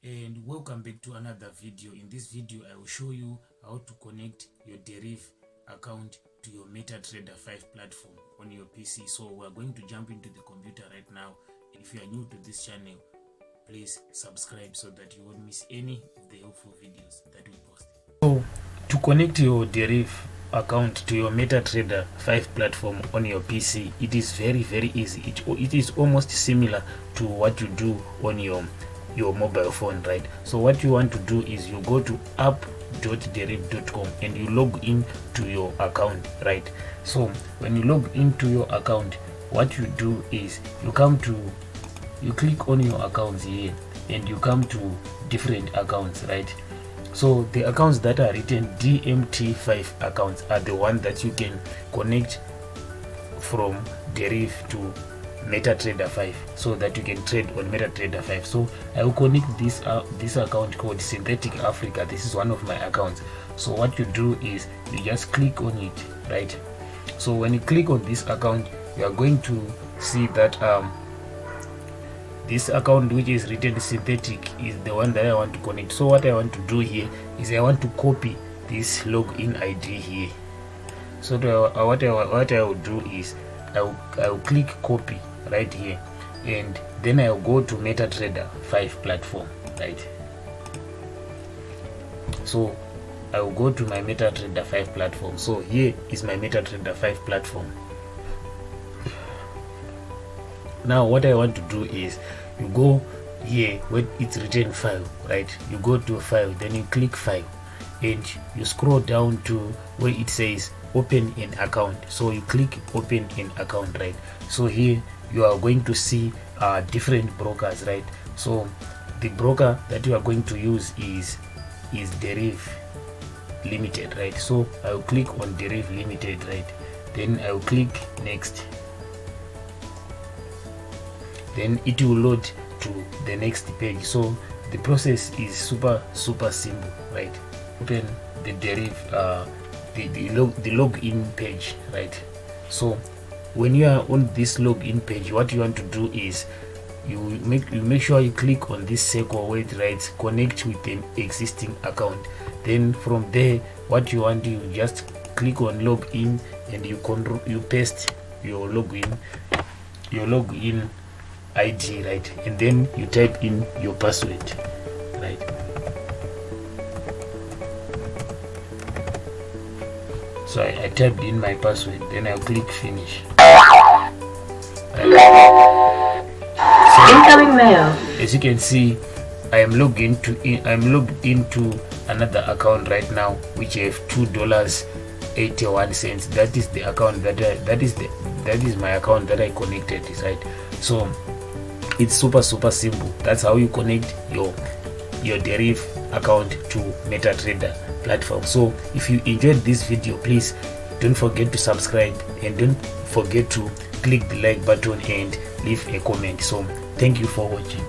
And welcome back to another video. In this video I will show you how to connect your Deriv account to your Metatrader 5 platform on your PC. So we are going to jump into the computer right now. If you are new to this channel, please subscribe so that you won't miss any of the helpful videos that we post. So to connect your Deriv account to your Metatrader 5 platform on your PC, it is very easy. It is almost similar to what you do on your mobile phone, right? So what you want to do is you go to app.deriv.com and you log in to your account, right? So when you log into your account, what you do is you click on your accounts here and you come to different accounts, right? So the accounts that are written DMT5 accounts are the ones that you can connect from Deriv to Metatrader 5 so that you can trade on Metatrader 5. So I will connect this account called Synthetic Africa. This is one of my accounts. So what you do is you just click on it, right? So when you click on this account, you are going to see that this account which is written Synthetic is the one that I want to connect. So what I want to do here is I want to copy this login ID here. So what I will do is I will click copy right here, and then I'll go to Metatrader 5 platform, right? So I will go to my Metatrader 5 platform. So here is my Metatrader 5 platform. Now what I want to do is you go here where it's written file, right? You go to file, then you click file and you scroll down to where it says open an account. So you click open an account, right? So here you are going to see different brokers, right? So the broker that you are going to use is Deriv Limited, right? So I will click on Deriv Limited, right? Then I will click next. Then it will load to the next page. So the process is super simple, right? Open the Deriv the login page, right? So when you are on this login page, what you want to do is you make sure you click on this circle where it writes connect with an existing account. Then from there, what you want, you just click on login and you paste your login ID, right? And then you type in your password, right? So I typed in my password, then I'll click finish. Incoming mail. As you can see, I'm logged into another account right now, which I have $2.81. That is the account that is my account that I connected, right? So it's super simple. That's how you connect your Deriv account to Metatrader platform. So if you enjoyed this video, please don't forget to subscribe and don't forget to click the like button and leave a comment. So thank you for watching.